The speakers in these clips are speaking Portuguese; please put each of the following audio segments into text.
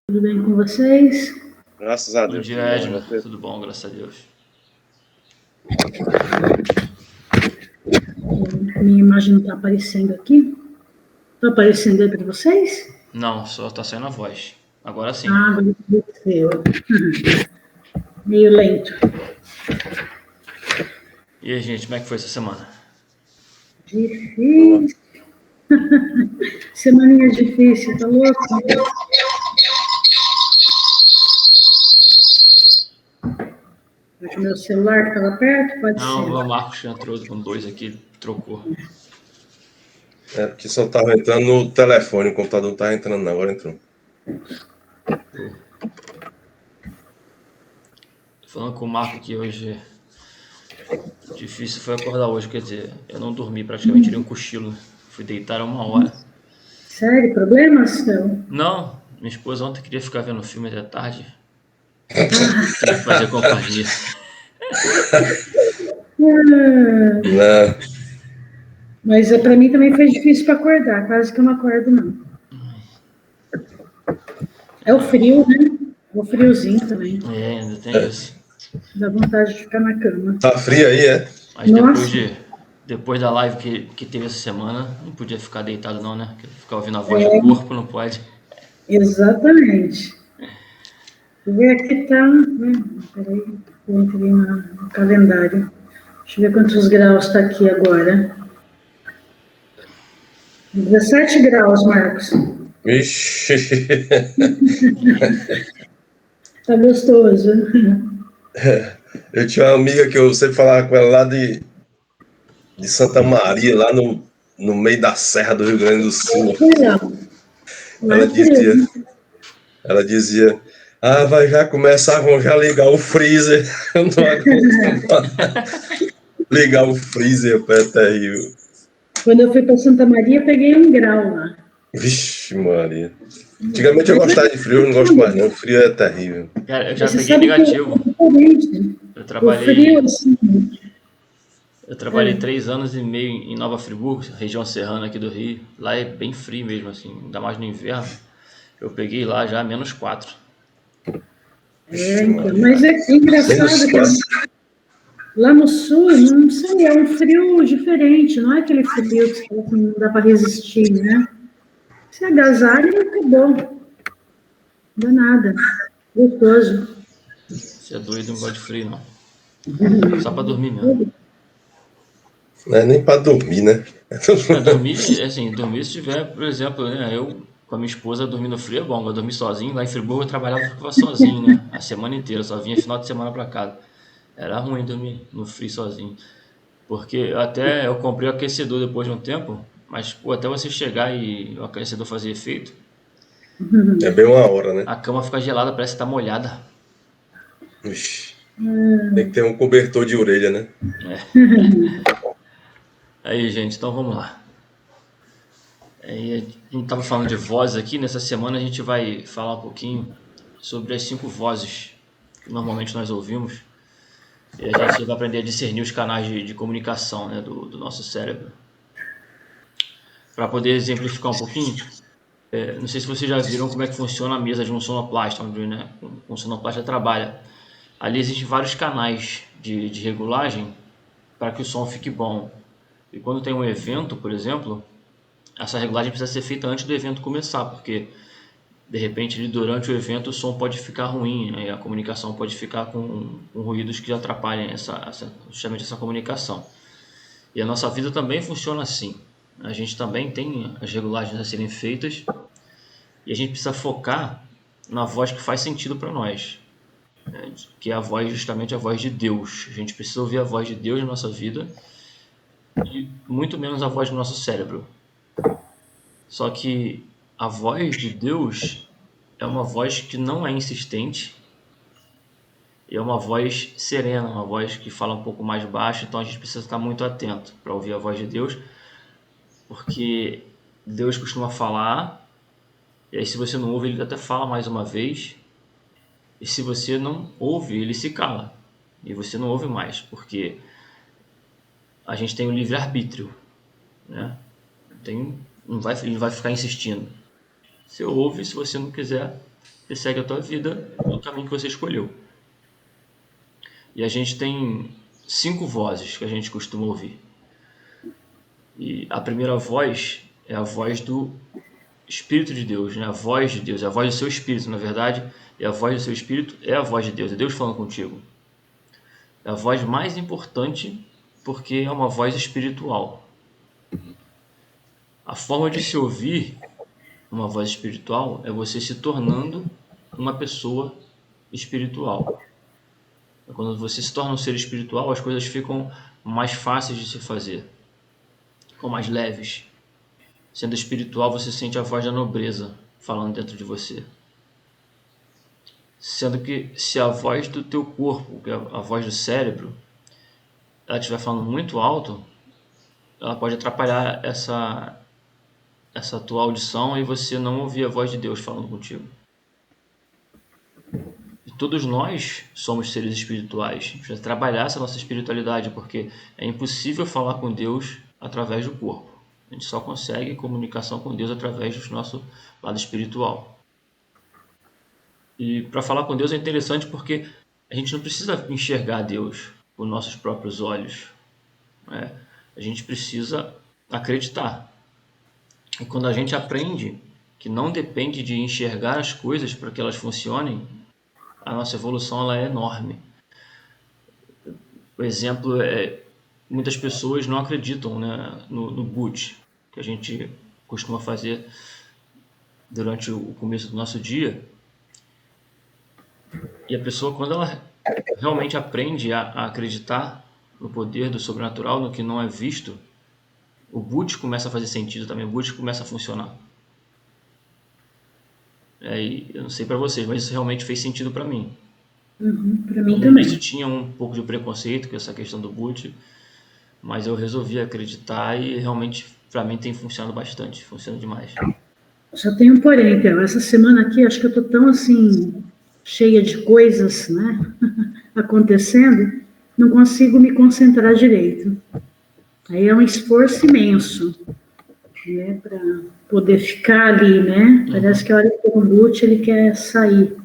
Tudo bem com vocês? Graças a Bom Deus, dia, tudo bom. E Edna. você? Tudo bom, graças a Deus. Minha imagem não está aparecendo aqui. Está aparecendo aí para vocês? Não, só tá saindo a voz. Agora sim. Ah, agora apareceu. Meio lento. E aí, gente, como é que foi essa semana? Difícil. Semaninha difícil, tá louco? Acho que meu celular estava perto, pode Não, ser. o Marcos entrou com 2 aqui, ele trocou. É porque só tava entrando no telefone, o computador não tava entrando não, agora entrou. Tô falando com o Marco aqui hoje. Difícil foi acordar hoje, quer dizer, eu não dormi, praticamente tirei um cochilo. Fui deitar 1 hora. Sério, problemas? Não. Não, minha esposa ontem queria ficar vendo filme até tarde. Tive que fazer companhia. Não, Mas para mim também foi difícil para acordar, quase que eu não acordo, não. É o frio, né? É o friozinho também. É, ainda tem isso. Dá vontade de ficar na cama. tá frio aí, é? Mas Nossa. depois da live que teve essa semana, não podia ficar deitado não, né? Ficar ouvindo a voz do corpo não pode. Exatamente. Deixa eu ver aqui tá. Peraí, eu entrei no calendário. Deixa eu ver quantos graus está aqui agora. 17 graus, Marcos. Vixe. Tá gostoso. Eu tinha uma amiga que eu sempre falava com ela lá de Santa Maria, lá no meio da Serra do Rio Grande do Sul. Lá Ela é dizia, frio. ela dizia, vai já começar, vão já ligar o freezer. Eu não aguento mais. Ligar o freezer, pô, é terrível. Quando eu fui para Santa Maria, peguei 1 grau lá. Vixe, Maria. Antigamente eu gostava de frio, eu não gosto mais não. O frio é terrível. Cara, eu já Mas você peguei sabe que é negativo. diferente. Eu O frio, assim. trabalhei 3 anos e meio em Nova Friburgo, região serrana aqui do Rio. Lá é bem frio mesmo, assim, ainda mais no inverno. Eu peguei lá já -4. Então, Maria. mas é engraçado que -4. lá no sul, não sei, é um frio diferente, não é aquele frio que você fala que não dá para resistir, né? Você agasalha e acabou. Não dá nada. Gostoso. Você é doido, não gosta de frio, não. Só pra dormir mesmo. Não é nem pra dormir, né? Dormir, assim, dormir se tiver, por exemplo, né, eu com a minha esposa dormir no frio é bom, eu dormir sozinho, lá em Friburgo eu trabalhava e ficava sozinho, né, a semana inteira, só vinha final de semana pra casa. Era ruim dormir no frio sozinho, porque eu comprei o aquecedor depois de um tempo, mas pô, até você chegar e o aquecedor fazer efeito, É bem uma hora, né? a cama fica gelada, parece que tá molhada. Ixi. Tem que ter um cobertor de orelha, né? Aí, gente, então vamos lá. A gente estava falando de vozes aqui, nessa semana a gente vai falar um pouquinho sobre as 5 vozes que normalmente nós ouvimos. E a gente vai aprender a discernir os canais de comunicação, né, do nosso cérebro. Para poder exemplificar um pouquinho, não sei se vocês já viram como é que funciona a mesa de um sonoplasta, onde, né, um sonoplasta trabalha. Ali existem vários canais de regulagem para que o som fique bom. E quando tem um evento, por exemplo, essa regulagem precisa ser feita antes do evento começar, porque de repente durante o evento o som pode ficar ruim, né? A comunicação pode ficar com ruídos que atrapalhem justamente essa comunicação. E a nossa vida também funciona assim. A gente também tem as regulagens a serem feitas e a gente precisa focar na voz que faz sentido para nós, né? Que é a voz, justamente a voz de Deus. A gente precisa ouvir a voz de Deus na nossa vida e muito menos a voz do nosso cérebro. Só que a voz de Deus é uma voz que não é insistente e é uma voz serena, uma voz que fala um pouco mais baixo, então a gente precisa estar muito atento para ouvir a voz de Deus, porque Deus costuma falar, e aí se você não ouve, ele até fala mais uma vez, e se você não ouve, ele se cala, e você não ouve mais, porque a gente tem o livre-arbítrio, né? Ele não vai ficar insistindo. Você ouve, se você não quiser, e segue a tua vida no caminho que você escolheu. E a gente tem 5 vozes que a gente costuma ouvir. E a primeira voz é a voz do Espírito de Deus, né? A voz de Deus, é a voz do seu Espírito, na verdade, e a voz do seu Espírito é a voz de Deus, é Deus falando contigo. É a voz mais importante porque é uma voz espiritual. A forma de se ouvir uma voz espiritual é você se tornando uma pessoa espiritual. Quando você se torna um ser espiritual, as coisas ficam mais fáceis de se fazer, ficam mais leves. Sendo espiritual, você sente a voz da nobreza falando dentro de você. Sendo que se a voz do teu corpo, que é a voz do cérebro, ela estiver falando muito alto, ela pode atrapalhar essa tua audição e você não ouvir a voz de Deus falando contigo. E todos nós somos seres espirituais. A gente precisa trabalhar essa nossa espiritualidade, porque é impossível falar com Deus através do corpo. A gente só consegue comunicação com Deus através do nosso lado espiritual. E para falar com Deus é interessante porque a gente não precisa enxergar Deus com nossos próprios olhos, né? A gente precisa acreditar. E quando a gente aprende que não depende de enxergar as coisas para que elas funcionem, a nossa evolução ela é enorme. O exemplo é, muitas pessoas não acreditam, né, no boot, que a gente costuma fazer durante o começo do nosso dia. E a pessoa, quando ela realmente aprende a acreditar no poder do sobrenatural, no que não é visto, o boot começa a fazer sentido também, o boot começa a funcionar. E eu não sei para vocês, mas isso realmente fez sentido para mim. Para mim No também. início tinha um pouco de preconceito com essa questão do boot, mas eu resolvi acreditar e realmente para mim tem funcionado bastante, funciona demais. Só tem um porém, Theo. Essa semana aqui, acho que eu tô tão assim, cheia de coisas, né, acontecendo, não consigo me concentrar direito. Aí é um esforço imenso, né, para poder ficar ali, né? Parece que a hora que tem um boot, ele quer sair.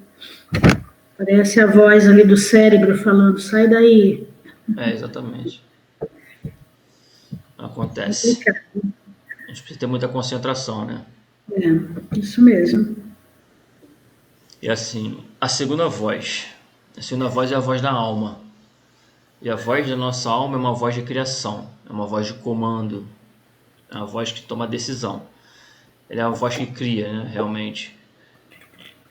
Parece a voz ali do cérebro falando, sai daí. Exatamente. Acontece. A gente precisa ter muita concentração, né? Isso mesmo. E assim, a segunda voz é a voz da alma. E a voz da nossa alma é uma voz de criação, é uma voz de comando, é uma voz que toma decisão. Ela é uma voz que cria, né, realmente.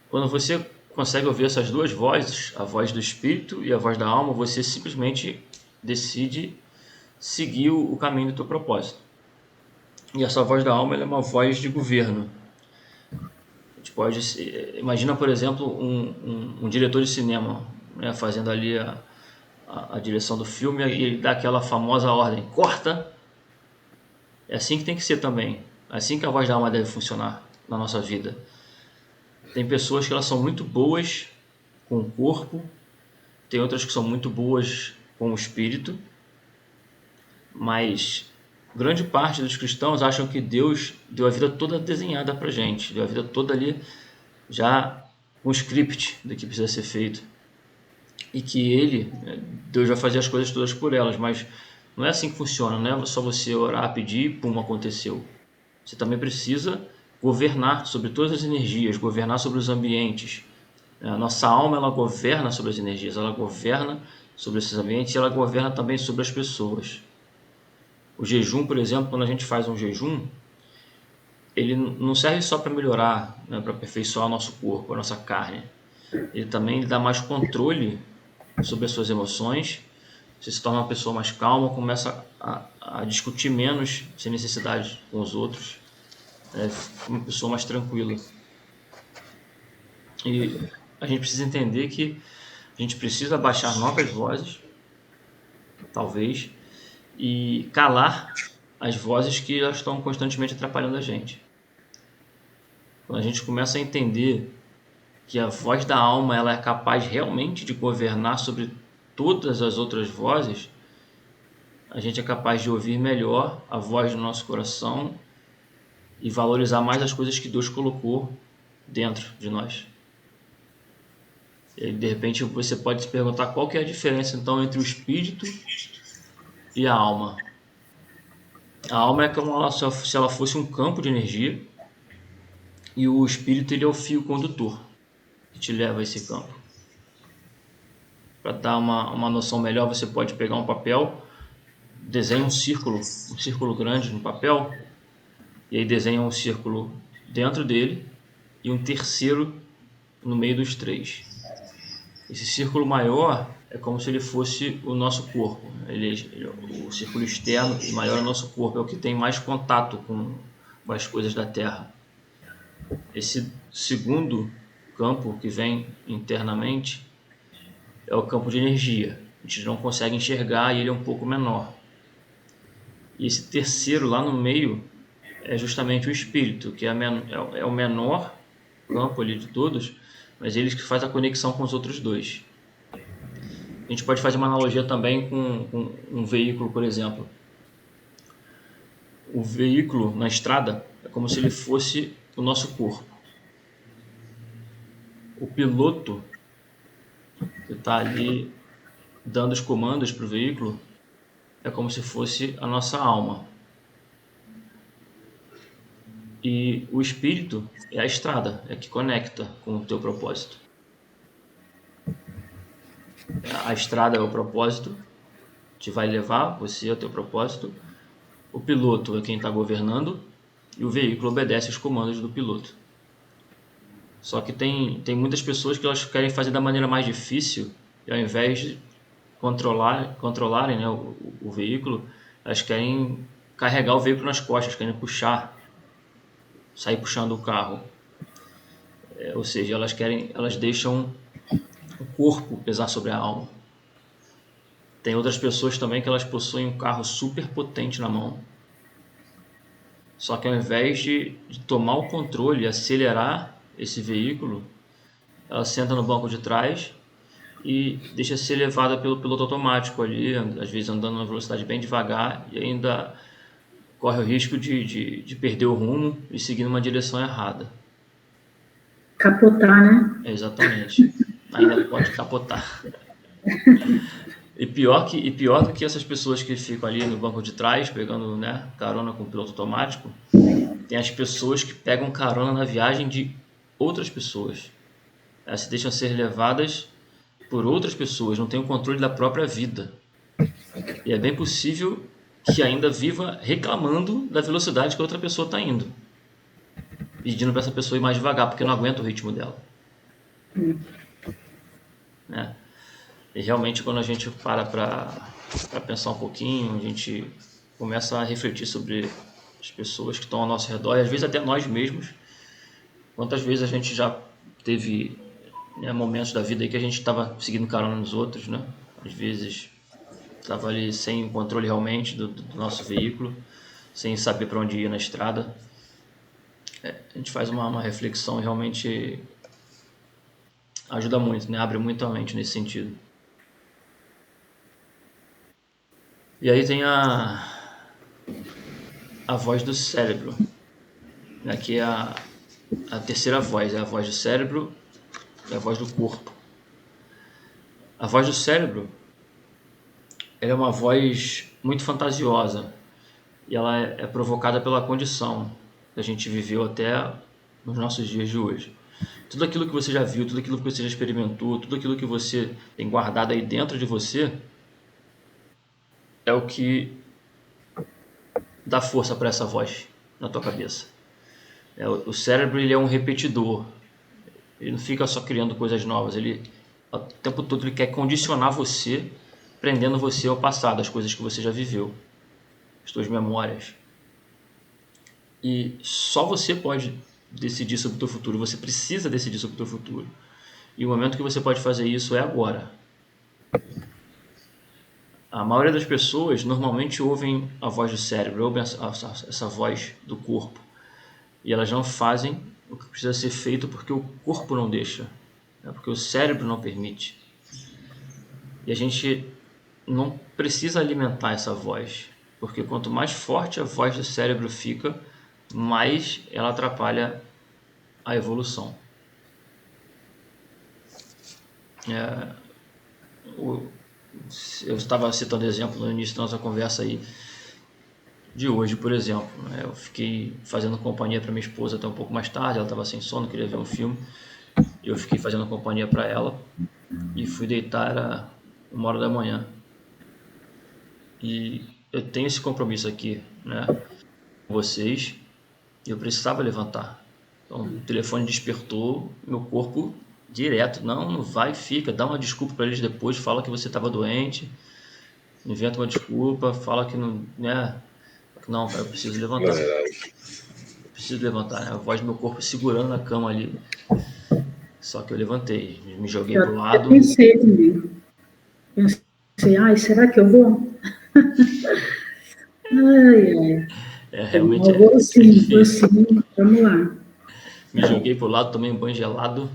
Quando você consegue ouvir essas duas vozes, a voz do espírito e a voz da alma, você simplesmente decide seguir o caminho do teu propósito. E essa voz da alma ela é uma voz de governo. A gente pode, imagina, por exemplo, um diretor de cinema, né, fazendo ali a direção do filme e ele dá aquela famosa ordem, corta. É assim que tem que ser também. É assim que a voz da alma deve funcionar na nossa vida. Tem pessoas que elas são muito boas com o corpo, tem outras que são muito boas com o espírito, mas grande parte dos cristãos acham que Deus deu a vida toda desenhada pra gente, deu a vida toda ali já com o script do que precisa ser feito. E que Deus vai fazer as coisas todas por elas, mas não é assim que funciona, não é só você orar, pedir e pum, aconteceu. Você também precisa governar sobre todas as energias, governar sobre os ambientes. A nossa alma, ela governa sobre as energias, ela governa sobre esses ambientes e ela governa também sobre as pessoas. O jejum, por exemplo, quando a gente faz um jejum, ele não serve só para melhorar, né, para aperfeiçoar o nosso corpo, a nossa carne. Ele também dá mais controle sobre as suas emoções. Você se torna uma pessoa mais calma, começa a discutir menos sem necessidade com os outros. Uma pessoa mais tranquila. E a gente precisa entender que a gente precisa baixar novas vozes, talvez, e calar as vozes que elas estão constantemente atrapalhando a gente. Quando a gente começa a entender que a voz da alma ela é capaz realmente de governar sobre todas as outras vozes, a gente é capaz de ouvir melhor a voz do nosso coração e valorizar mais as coisas que Deus colocou dentro de nós. E aí, de repente você pode se perguntar qual que é a diferença então entre o espírito e a alma. A alma é como se ela fosse um campo de energia e o espírito ele é o fio condutor que te leva a esse campo. Para dar uma noção melhor, você pode pegar um papel, desenha um círculo grande no papel, e aí desenha um círculo dentro dele e um terceiro no meio dos três. Esse círculo maior é como se ele fosse o nosso corpo. O círculo externo e maior é o nosso corpo, é o que tem mais contato com as coisas da Terra. Esse segundo campo que vem internamente é o campo de energia. A gente não consegue enxergar e ele é um pouco menor. E esse terceiro lá no meio é justamente o espírito, que é o menor campo ali de todos, mas ele que faz a conexão com os outros dois. A gente pode fazer uma analogia também com um veículo, por exemplo. O veículo na estrada é como se ele fosse o nosso corpo. O piloto que está ali dando os comandos para o veículo é como se fosse a nossa alma. E o espírito é a estrada, é que conecta com o teu propósito. A estrada é o propósito, te vai levar você ao teu propósito. O piloto é quem está governando e o veículo obedece os comandos do piloto. Só que tem muitas pessoas que elas querem fazer da maneira mais difícil e ao invés de controlarem, né, o veículo, elas querem carregar o veículo nas costas, querem sair puxando o carro. Ou seja, elas deixam o corpo pesar sobre a alma. Tem outras pessoas também que elas possuem um carro super potente na mão. Só que ao invés de tomar o controle e acelerar esse veículo, ela senta no banco de trás e deixa ser levada pelo piloto automático ali, às vezes andando numa velocidade bem devagar e ainda corre o risco de perder o rumo e seguir numa direção errada. Capotar, né? Exatamente. Ainda pode capotar. E pior do que essas pessoas que ficam ali no banco de trás, pegando, né, carona com o piloto automático, tem as pessoas que pegam carona na viagem de outras pessoas. Elas se deixam ser levadas por outras pessoas, não têm o controle da própria vida. E é bem possível que ainda viva reclamando da velocidade que a outra pessoa está indo. Pedindo para essa pessoa ir mais devagar, porque não aguenta o ritmo dela. Né? E realmente quando a gente para pensar um pouquinho, a gente começa a refletir sobre as pessoas que estão ao nosso redor, e às vezes até nós mesmos. Quantas vezes a gente já teve, né, momentos da vida aí que a gente estava seguindo carona nos outros, né? Às vezes estava ali sem controle realmente do nosso veículo, sem saber para onde ir na estrada. A gente faz uma reflexão e realmente ajuda muito, né? Abre muito a mente nesse sentido. E aí tem a voz do cérebro, né? Que é a terceira voz, é a voz do cérebro e a voz do corpo. A voz do cérebro, ela é uma voz muito fantasiosa e ela é provocada pela condição que a gente viveu até nos nossos dias de hoje. Tudo aquilo que você já viu, tudo aquilo que você já experimentou, tudo aquilo que você tem guardado aí dentro de você é o que dá força para essa voz na tua cabeça. O cérebro ele é um repetidor, ele não fica só criando coisas novas, ele o tempo todo ele quer condicionar você, prendendo você ao passado, às coisas que você já viveu, as suas memórias. E só você pode decidir sobre o teu futuro, você precisa decidir sobre o teu futuro. E o momento que você pode fazer isso é agora. A maioria das pessoas normalmente ouvem a voz do cérebro, ouvem essa voz do corpo. E elas não fazem o que precisa ser feito porque o corpo não deixa, né? Porque o cérebro não permite. E a gente não precisa alimentar essa voz, porque quanto mais forte a voz do cérebro fica, mais ela atrapalha a evolução. É, eu estava citando exemplo no início da nossa conversa aí de hoje, por exemplo, né? Eu fiquei fazendo companhia para minha esposa até um pouco mais tarde, ela estava sem sono, queria ver um filme, eu fiquei fazendo companhia para ela e fui deitar, era 1 hora da manhã. E eu tenho esse compromisso aqui, né, com vocês, e eu precisava levantar. Então, o telefone despertou, meu corpo direto, não vai, fica, dá uma desculpa para eles depois, fala que você estava doente, inventa uma desculpa, fala que não, né, não, cara, eu preciso levantar. Eu preciso levantar, né? A voz do meu corpo segurando na cama ali. Só que eu levantei, me joguei Eu pro até lado. pensei também. Pensei, ai, será que eu vou? Ai, ai. Realmente Eu vou é sim, vou difícil. sim. Vamos lá. Me joguei pro lado, tomei um banho gelado.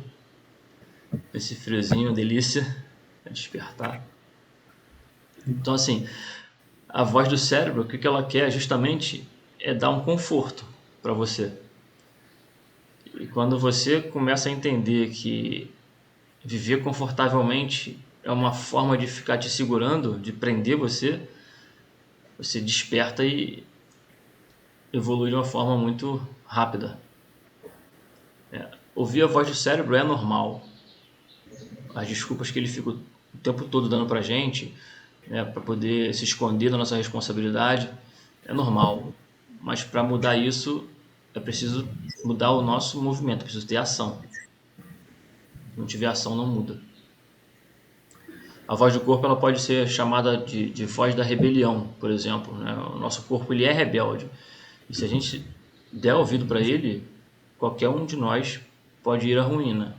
Esse friozinho, delícia. É despertar. Então, assim, a voz do cérebro, o que ela quer justamente é dar um conforto para você. E quando você começa a entender que viver confortavelmente é uma forma de ficar te segurando, de prender você, você desperta e evolui de uma forma muito rápida. Ouvir a voz do cérebro é normal. As desculpas que ele fica o tempo todo dando pra gente, né, para poder se esconder da nossa responsabilidade, é normal. Mas para mudar isso, é preciso mudar o nosso movimento, é preciso ter ação. Se não tiver ação, não muda. A voz do corpo ela pode ser chamada de voz da rebelião, por exemplo, né? O nosso corpo ele é rebelde. E se a gente der ouvido para ele, qualquer um de nós pode ir à ruína.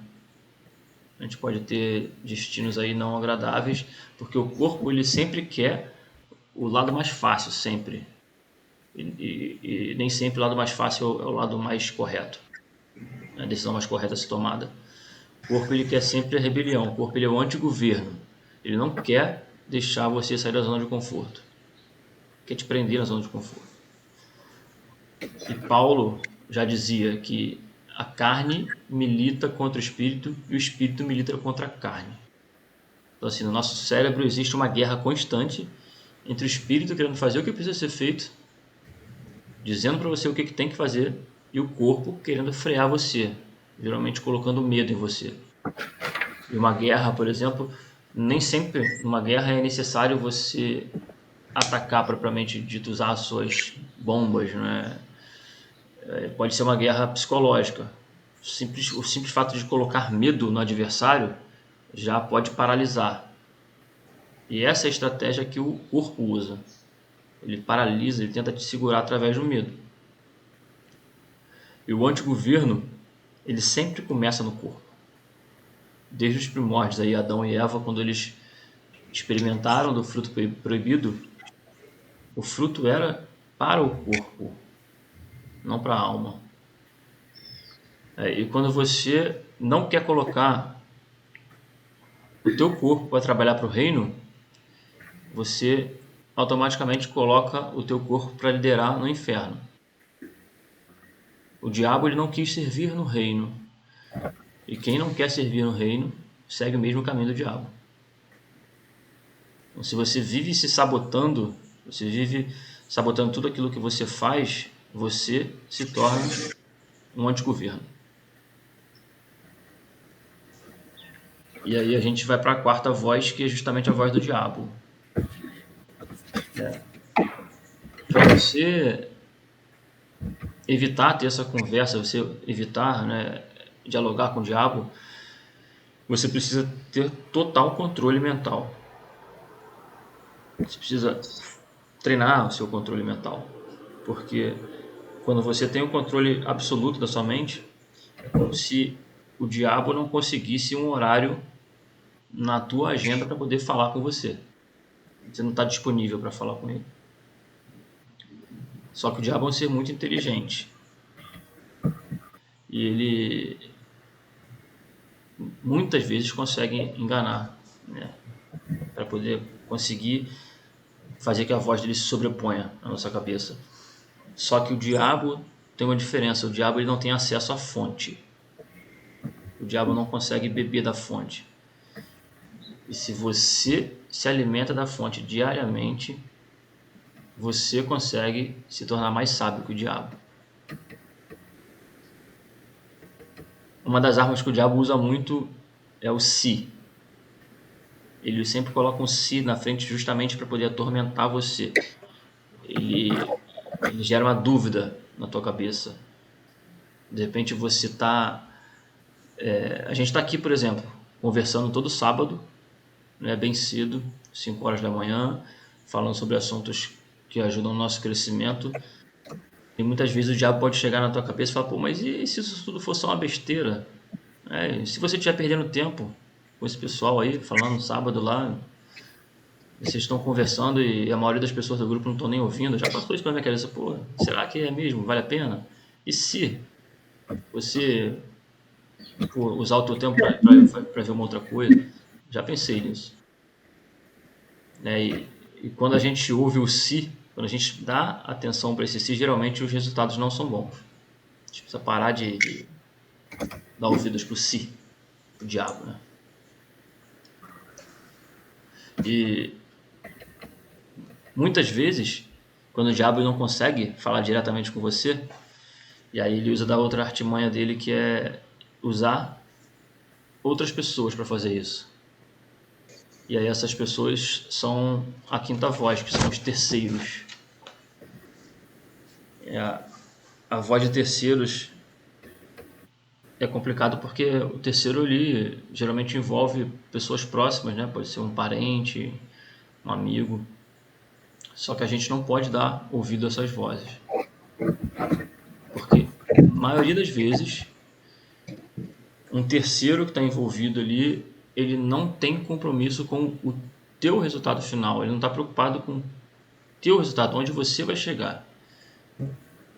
A gente pode ter destinos aí não agradáveis, porque o corpo ele sempre quer o lado mais fácil, sempre. E nem sempre o lado mais fácil é o lado mais correto, a decisão mais correta a ser tomada. O corpo ele quer sempre a rebelião, o corpo ele é o antigoverno. Ele não quer deixar você sair da zona de conforto, quer te prender na zona de conforto. E Paulo já dizia que a carne milita contra o espírito e o espírito milita contra a carne. Então, assim, no nosso cérebro existe uma guerra constante entre o espírito querendo fazer o que precisa ser feito, dizendo para você o que tem que fazer, e o corpo querendo frear você, geralmente colocando medo em você. E uma guerra, por exemplo, nem sempre numa guerra é necessário você atacar propriamente dito, usar as suas bombas, né? Pode ser uma guerra psicológica. O simples fato de colocar medo no adversário já pode paralisar. E essa é a estratégia que o corpo usa. Ele paralisa, ele tenta te segurar através do medo. E o antigoverno, ele sempre começa no corpo. Desde os primórdios, aí Adão e Eva, quando eles experimentaram do fruto proibido, o fruto era para o corpo, não para a alma. E quando você não quer colocar o teu corpo para trabalhar para o reino, você automaticamente coloca o teu corpo para liderar no inferno. O diabo ele não quis servir no reino. E quem não quer servir no reino, segue o mesmo caminho do diabo. Então, se você vive se sabotando, você vive sabotando tudo aquilo que você faz, você se torna um antigoverno. E aí a gente vai para a quarta voz, que é justamente a voz do diabo. Para você evitar ter essa conversa, você evitar, né, dialogar com o diabo, você precisa ter total controle mental. Você precisa treinar o seu controle mental. Porque quando você tem o controle absoluto da sua mente, é como se o diabo não conseguisse um horário na tua agenda para poder falar com você. Você não está disponível para falar com ele. Só que o diabo é um ser muito inteligente. E ele muitas vezes consegue enganar, né? Para poder conseguir fazer que a voz dele se sobreponha na nossa cabeça. Só que o diabo tem uma diferença. O diabo ele não tem acesso à fonte. O diabo não consegue beber da fonte. E se você se alimenta da fonte diariamente, você consegue se tornar mais sábio que o diabo. Uma das armas que o diabo usa muito é o se. Ele sempre coloca um se na frente justamente para poder atormentar você. Ele gera uma dúvida na tua cabeça. De repente você está... a gente está aqui, por exemplo, conversando todo sábado, né, bem cedo, 5 horas da manhã, falando sobre assuntos que ajudam o nosso crescimento. E muitas vezes o diabo pode chegar na tua cabeça e falar, pô, mas e se isso tudo for só uma besteira? Se você estiver perdendo tempo com esse pessoal aí, falando no sábado lá, vocês estão conversando e a maioria das pessoas do grupo não estão nem ouvindo, já passou isso pela minha cabeça, pô, será que é mesmo? Vale a pena? E se você usar o teu tempo para ver uma outra coisa? Já pensei nisso. E quando a gente ouve o se, quando a gente dá atenção para esse se, geralmente os resultados não são bons. A gente precisa parar de dar ouvidos pro si, pro diabo, né? E muitas vezes, quando o diabo não consegue falar diretamente com você, e aí ele usa da outra artimanha dele, que é usar outras pessoas para fazer isso. E aí essas pessoas são a quinta voz, que são os terceiros. A voz de terceiros é complicado porque o terceiro ele geralmente envolve pessoas próximas, né? Pode ser um parente, um amigo. Só que a gente não pode dar ouvido a essas vozes. Porque, a maioria das vezes, um terceiro que está envolvido ali, ele não tem compromisso com o teu resultado final. Ele não está preocupado com o teu resultado, onde você vai chegar.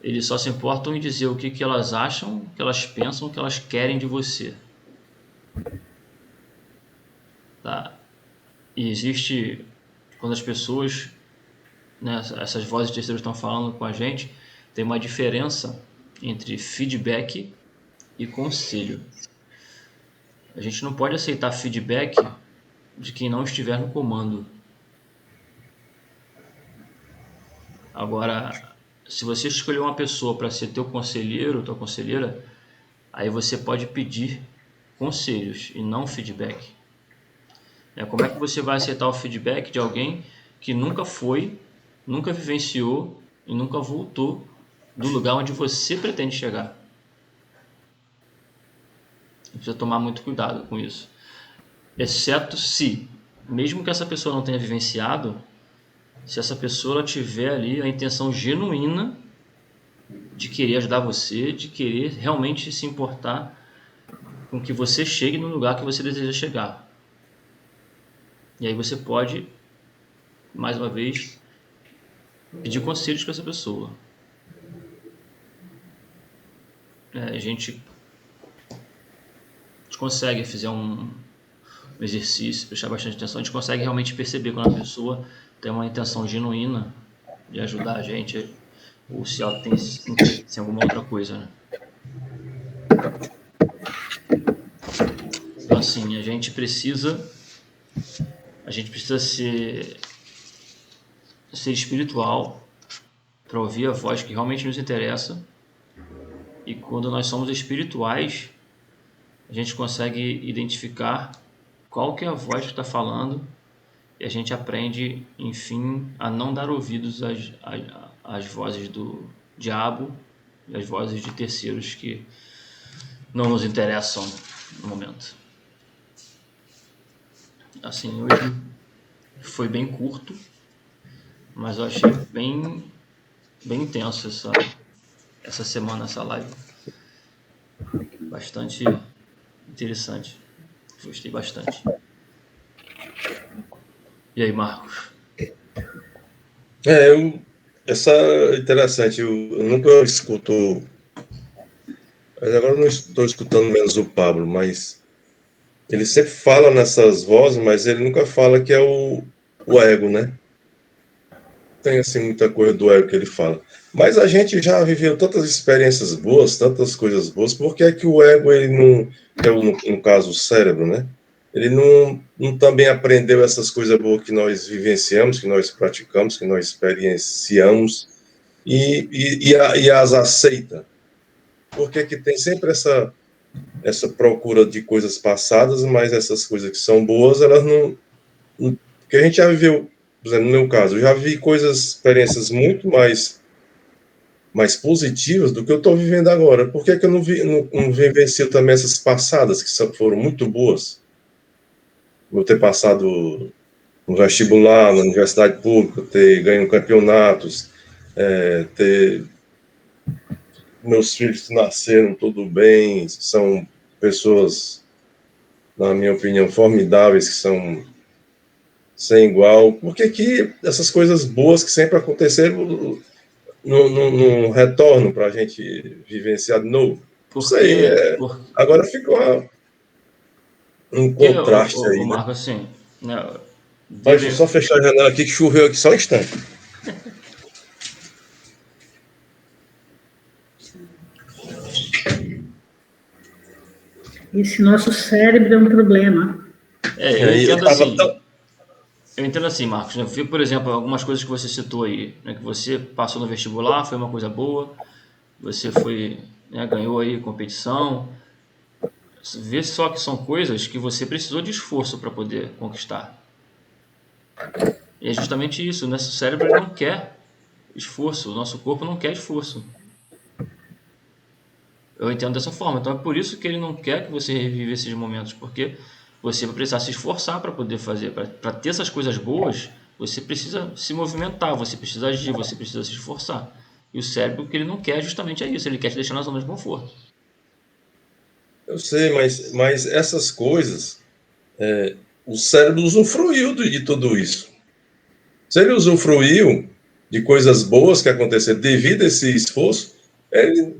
Eles só se importam em dizer o que elas acham, o que elas pensam, o que elas querem de você. Tá? E existe, quando as pessoas, né, essas vozes de terceiros estão falando com a gente, tem uma diferença entre feedback e conselho. A gente não pode aceitar feedback de quem não estiver no comando. Agora, se você escolher uma pessoa para ser teu conselheiro, tua conselheira, aí você pode pedir conselhos e não feedback. Como é que você vai aceitar o feedback de alguém que nunca foi, nunca vivenciou e nunca voltou do lugar onde você pretende chegar? Você precisa tomar muito cuidado com isso. Exceto se, mesmo que essa pessoa não tenha vivenciado, se essa pessoa ela tiver ali a intenção genuína de querer ajudar você, de querer realmente se importar com que você chegue no lugar que você deseja chegar. E aí você pode, mais uma vez, pedir conselhos para essa pessoa. A gente consegue fazer um exercício, prestar bastante atenção, a gente consegue realmente perceber quando a pessoa tem uma intenção genuína de ajudar a gente, ou se ela tem interesse em alguma outra coisa, né? Então, assim, a gente precisa ser espiritual para ouvir a voz que realmente nos interessa. E quando nós somos espirituais, a gente consegue identificar qual que é a voz que está falando e a gente aprende, enfim, a não dar ouvidos às vozes do diabo e às vozes de terceiros que não nos interessam no momento. Assim, hoje foi bem curto, mas eu achei bem intenso essa semana, essa live. Bastante interessante. Gostei bastante. E aí, Marcos? Essa é interessante. Eu nunca escuto. Agora eu não estou escutando menos o Pablo, mas ele sempre fala nessas vozes, mas ele nunca fala que é o ego, né? Tem assim muita coisa do ego que ele fala. Mas a gente já viveu tantas experiências boas, tantas coisas boas, por que é que o ego, ele não, que é no caso o cérebro, né? ele não também aprendeu essas coisas boas que nós vivenciamos, que nós praticamos, que nós experienciamos, e as aceita. Porque que tem sempre essa procura de coisas passadas, mas essas coisas que são boas, elas não... Porque a gente já viveu, por exemplo, no meu caso, eu já vi experiências muito mais positivas do que eu estou vivendo agora. Por que eu não vivencio também essas passadas, que foram muito boas? Eu ter passado no vestibular, na universidade pública, ter ganho campeonatos, ter... Meus filhos nasceram tudo bem, são pessoas, na minha opinião, formidáveis, que são sem igual. Por que essas coisas boas que sempre aconteceram não retornam para a gente vivenciar de novo? Não sei, agora ficou um contraste aí, o né? Marco, assim, né, Deixa eu só fechar a janela aqui, que choveu aqui só um instante. Esse nosso cérebro é um problema. Eu entendo assim, Marcos. Eu vi, por exemplo, algumas coisas que você citou aí, né, que você passou no vestibular, foi uma coisa boa, você foi, né, ganhou aí competição. Vê só que são coisas que você precisou de esforço para poder conquistar. E é justamente isso, o nosso cérebro não quer esforço, o nosso corpo não quer esforço. Eu entendo dessa forma. Então é por isso que ele não quer que você reviva esses momentos, porque você vai precisar se esforçar para poder fazer. Para ter essas coisas boas, você precisa se movimentar, você precisa agir, você precisa se esforçar. E o cérebro, o que ele não quer justamente é isso, ele quer te deixar na zona de conforto. Eu sei, mas essas coisas, o cérebro usufruiu de tudo isso. Se ele usufruiu de coisas boas que aconteceram devido a esse esforço, ele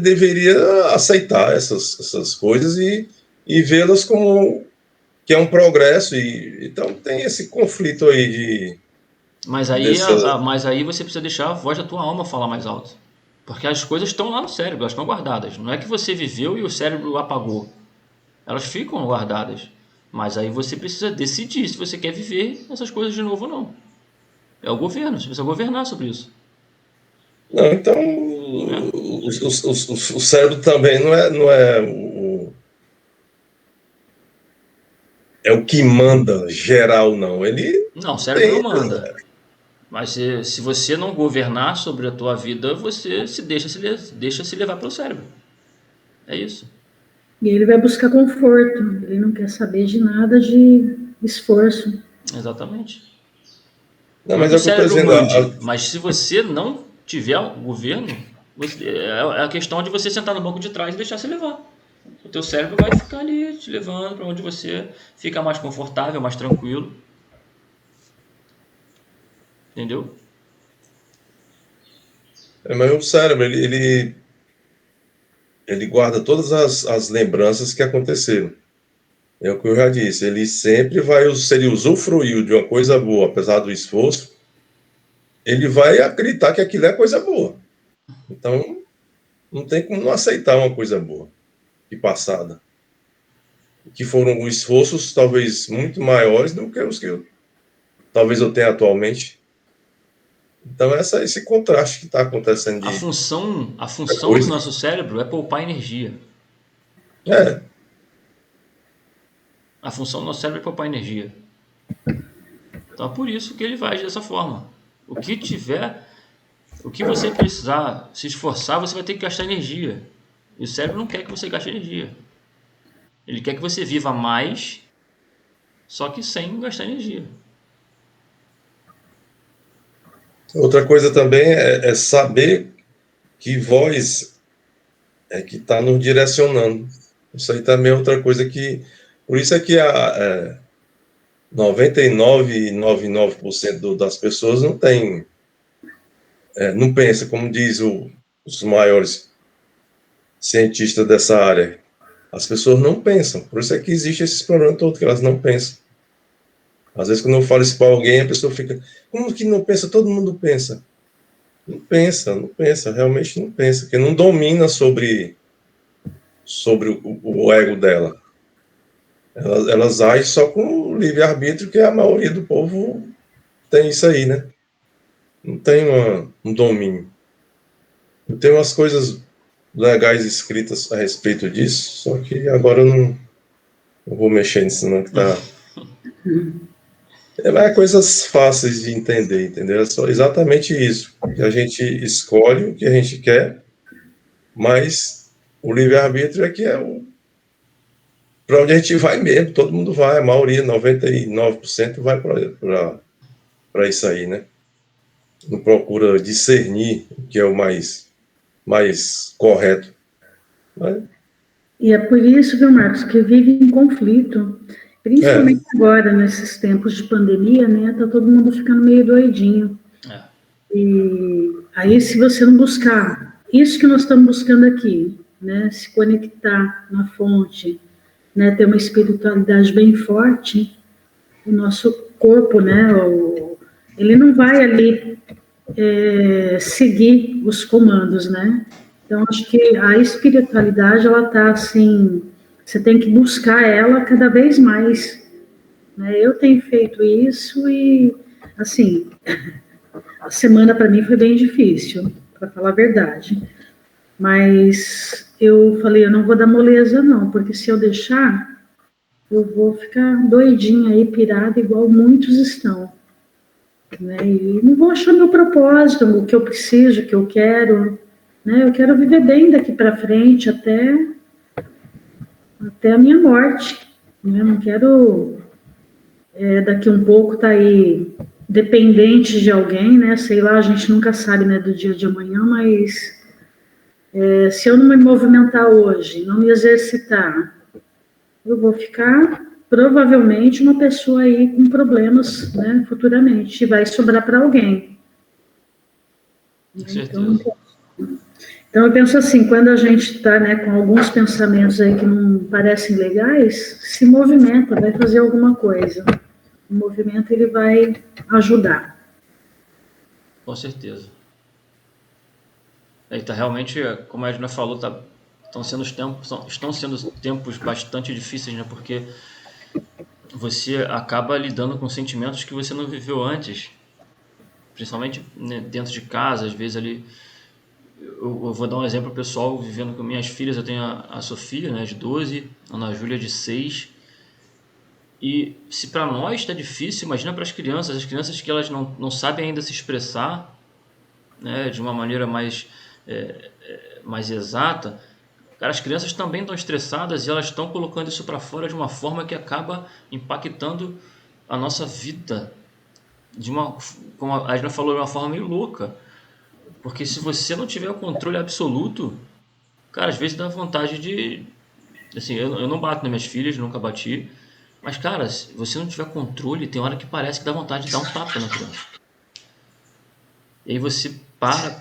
deveria aceitar essas coisas e vê-las como que é um progresso. Então tem esse conflito aí Mas aí você precisa deixar a voz da tua alma falar mais alto. Porque as coisas estão lá no cérebro, elas estão guardadas. Não é que você viveu e o cérebro apagou. Elas ficam guardadas. Mas aí você precisa decidir se você quer viver essas coisas de novo ou não. É o governo, você precisa governar sobre isso. Não, então Né? o cérebro também não é o que manda geral, não. Ele Não, o cérebro não manda. Mas se você não governar sobre a tua vida, você deixa se levar pelo cérebro. É isso. E ele vai buscar conforto, ele não quer saber de nada de esforço. Exatamente. Não, Não é mas que é o o que eu estou cérebro dizendo. mande, mas se você não tiver o governo, é a questão de você sentar no banco de trás e deixar se levar. O teu cérebro vai ficar ali te levando para onde você fica mais confortável, mais tranquilo. Entendeu? Mas o cérebro, ele guarda todas as lembranças que aconteceram. É o que eu já disse, ele sempre vai, se ele usufruiu de uma coisa boa, apesar do esforço, ele vai acreditar que aquilo é coisa boa. Então, não tem como não aceitar uma coisa boa e passada. Que foram esforços talvez muito maiores do que os que talvez eu tenha atualmente. Então, esse contraste que está acontecendo A função do coisa. nosso cérebro é poupar energia. É. A função do nosso cérebro é poupar energia. Então é por isso que ele vai dessa forma. O que você precisar se esforçar, você vai ter que gastar energia. E o cérebro não quer que você gaste energia. Ele quer que você viva mais, só que sem gastar energia. Outra coisa também é saber que voz é que está nos direcionando. Isso aí também é outra coisa que... Por isso é que 99,99% das pessoas não tem... não pensa, como diz os maiores cientistas dessa área. As pessoas não pensam. Por isso é que existe esse problema todo, que elas não pensam. Às vezes, quando eu falo isso para alguém, a pessoa fica... Como que não pensa? Todo mundo pensa. Não pensa, realmente não pensa, porque não domina sobre o ego dela. Elas agem só com o livre-arbítrio, que a maioria do povo tem isso aí, né? Não tem um domínio. Tem umas coisas legais escritas a respeito disso, só que agora eu não vou mexer nisso, não, que tá. É coisas fáceis de entender, entendeu? É só exatamente isso. Que a gente escolhe o que a gente quer, mas o livre-arbítrio é que é para onde a gente vai mesmo, todo mundo vai, a maioria, 99% vai para isso aí, né? Não procura discernir o que é o mais correto. Mas, E é por isso, viu, Marcos, que vive em conflito, principalmente agora, nesses tempos de pandemia, né? Tá todo mundo ficando meio doidinho. E aí, se você não buscar isso que nós estamos buscando aqui, né? Se conectar na fonte, né? Ter uma espiritualidade bem forte, o nosso corpo, né? Ele não vai ali seguir os comandos, né? Então, acho que a espiritualidade, ela tá assim, você tem que buscar ela cada vez mais, né? Eu tenho feito isso e, assim, a semana para mim foi bem difícil, para falar a verdade. Mas eu falei, eu não vou dar moleza não, porque se eu deixar, eu vou ficar doidinha aí, pirada, igual muitos estão. Né? E não vou achar meu propósito, o que eu preciso, o que eu quero, né? Eu quero viver bem daqui para frente até a minha morte, né? Não quero daqui um pouco estar aí dependente de alguém, né? Sei lá, a gente nunca sabe, né, do dia de amanhã, mas se eu não me movimentar hoje, não me exercitar, eu vou ficar provavelmente uma pessoa aí com problemas, né, futuramente, e vai sobrar para alguém. Com certeza. Então eu penso assim, quando a gente está, né, com alguns pensamentos aí que não parecem legais, se movimenta, vai fazer alguma coisa. O movimento ele vai ajudar. Com certeza. Tá realmente, como a Edna falou, estão sendo tempos bastante difíceis, né? Porque você acaba lidando com sentimentos que você não viveu antes, principalmente, né, dentro de casa, às vezes ali. Eu vou dar um exemplo pessoal, vivendo com minhas filhas. Eu tenho a Sofia, né, de 12, a Ana Júlia, de 6. E se para nós está difícil, imagina para as crianças que elas não sabem ainda se expressar, né, de uma maneira mais exata. Cara, as crianças também estão estressadas e elas estão colocando isso para fora de uma forma que acaba impactando a nossa vida, como a Adna falou, de uma forma meio louca. Porque se você não tiver o controle absoluto, cara, às vezes dá vontade de... Assim, eu não bato nas minhas filhas, nunca bati. Mas, cara, se você não tiver controle, tem hora que parece que dá vontade de dar um tapa na criança. E aí você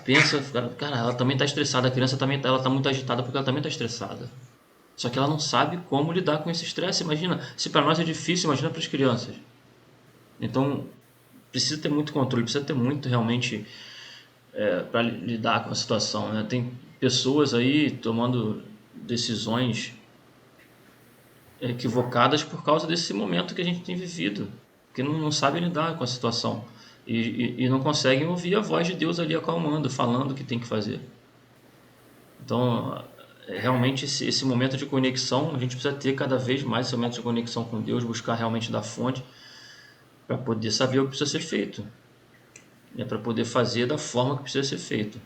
pensa, cara, ela também está estressada. A criança também ela tá muito agitada porque ela também está estressada. Só que ela não sabe como lidar com esse estresse. Imagina, se para nós é difícil, imagina para as crianças. Então, precisa ter muito controle, precisa ter muito realmente... para lidar com a situação, né? Tem pessoas aí tomando decisões equivocadas por causa desse momento que a gente tem vivido, que não sabem lidar com a situação e não conseguem ouvir a voz de Deus ali acalmando, falando o que tem que fazer. Então, realmente esse momento de conexão, a gente precisa ter cada vez mais esse momento de conexão com Deus, buscar realmente da fonte para poder saber o que precisa ser feito. Para poder fazer da forma que precisa ser feito.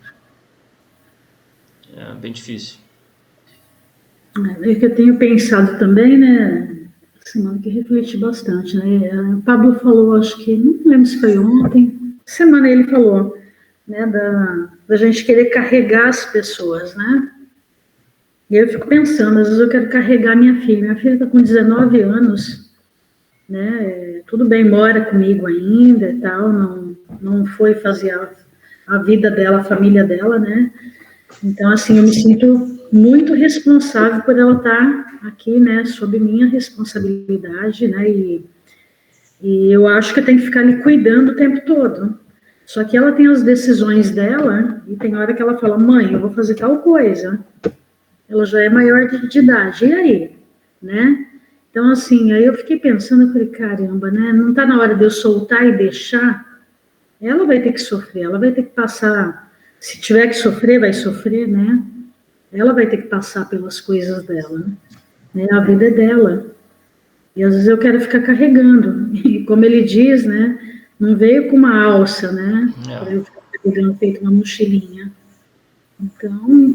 É bem difícil. É que eu tenho pensado também, né? Semana que refleti bastante, né? O Pablo falou, acho que, não lembro se foi ontem, semana ele falou, né? Da gente querer carregar as pessoas, né? E eu fico pensando, às vezes eu quero carregar minha filha. Minha filha está com 19 anos, né? Tudo bem, mora comigo ainda e tal, não foi fazer a vida dela, a família dela, né? Então, assim, eu me sinto muito responsável por ela estar aqui, né, sob minha responsabilidade, né, e eu acho que eu tenho que ficar ali cuidando o tempo todo. Só que ela tem as decisões dela, e tem hora que ela fala, mãe, eu vou fazer tal coisa. Ela já é maior de idade, e aí? Né? Então, assim, aí eu fiquei pensando, eu falei, caramba, né? Não está na hora de eu soltar e deixar? Ela vai ter que sofrer, ela vai ter que passar. Se tiver que sofrer, vai sofrer, né? Ela vai ter que passar pelas coisas dela, né? A vida é dela. E às vezes eu quero ficar carregando. E como ele diz, né? Não veio com uma alça, né? Para eu ficar carregando feito uma mochilinha. Então,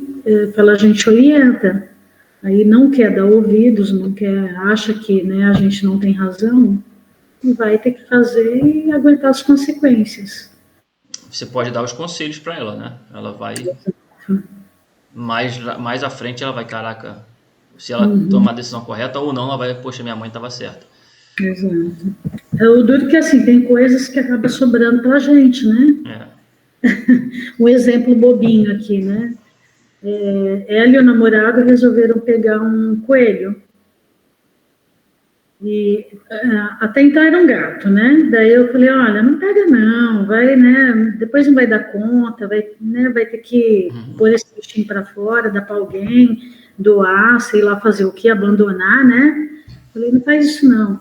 a gente orienta. Aí não quer dar ouvidos, não quer, acha que, né, a gente não tem razão, e vai ter que fazer e aguentar as consequências. Você pode dar os conselhos para ela, né? Ela vai mais à frente, ela vai, caraca, se ela tomar a decisão correta ou não, ela vai, poxa, minha mãe estava certa. Exato. O duro que, assim, tem coisas que acabam sobrando pra gente, né? Um exemplo bobinho aqui, né? Ela e o namorado resolveram pegar um coelho. E até então era um gato, né? Daí eu falei, olha, não pega não, vai, né? Depois não vai dar conta, vai, né? Vai ter que pôr esse bichinho para fora, dar para alguém, doar, sei lá, fazer o que, abandonar, né? Falei, não faz isso não,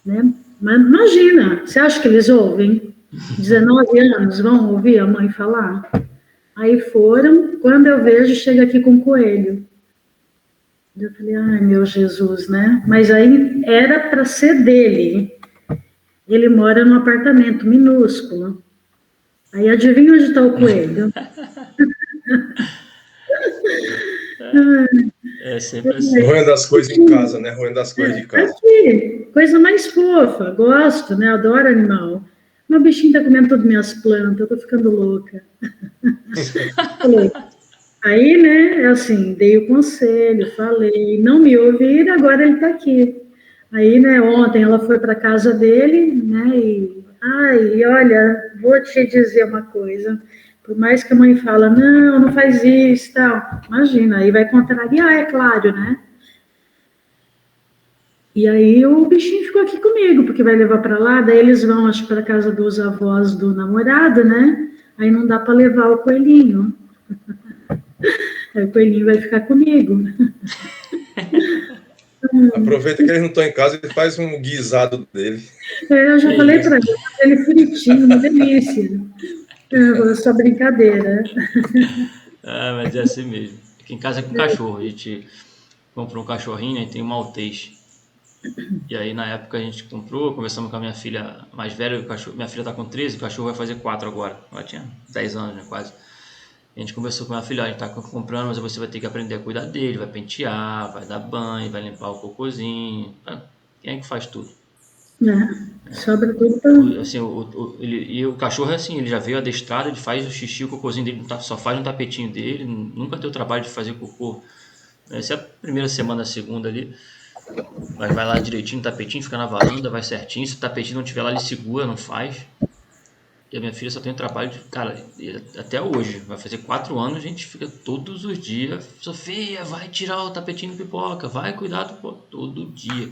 né? Mas imagina, você acha que eles ouvem? 19 anos vão ouvir a mãe falar? Aí foram, quando eu vejo, chega aqui com um coelho. Eu falei, ai meu Jesus, né? Mas aí era para ser dele. Ele mora num apartamento minúsculo. Aí adivinha onde está o coelho? É sempre assim. Roendo as coisas em casa, né? Roendo as coisas de casa. Aqui, coisa mais fofa, gosto, né? Adoro animal. Meu bichinho tá comendo todas minhas plantas, eu tô ficando louca. Falei, aí, né, assim, dei o conselho, falei, não me ouviram, agora ele tá aqui. Aí, né, ontem ela foi para casa dele, né, e, ai, olha, vou te dizer uma coisa, por mais que a mãe fala, não, não faz isso, tal, imagina, aí vai contrariar, é claro, né. E aí o bichinho ficou aqui comigo, porque vai levar para lá, daí eles vão, acho, para casa dos avós do namorado, né, aí não dá para levar o coelhinho. Aí o coelhinho vai ficar comigo. Aproveita que eles não estão em casa e faz um guisado dele. Eu já falei para ele fritinho, uma delícia. Só brincadeira. Mas é assim mesmo. Aqui em casa é com cachorro. A gente comprou um cachorrinho, né? Tem um maltês. E aí na época a gente comprou, conversamos com a minha filha mais velha, minha filha tá com 13, o cachorro vai fazer 4 agora. Ela tinha 10 anos, né, quase. A gente conversou com a minha filha, a gente tá comprando, mas você vai ter que aprender a cuidar dele, vai pentear, vai dar banho, vai limpar o cocôzinho. Quem é que faz tudo? Sobra tudo pra... Assim, e o cachorro é assim, ele já veio adestrado, ele faz o xixi, o cocôzinho dele, só faz no tapetinho dele, nunca tem o trabalho de fazer cocô. Essa é a primeira semana, a segunda ali. Mas vai lá direitinho, tapetinho, fica na varanda, vai certinho. Se o tapetinho não tiver lá, ele segura, não faz. E a minha filha só tem o trabalho de... Cara, até hoje, vai fazer 4 anos, a gente fica todos os dias. Sofia, vai tirar o tapetinho do pipoca, vai cuidar do pipoca. Todo dia.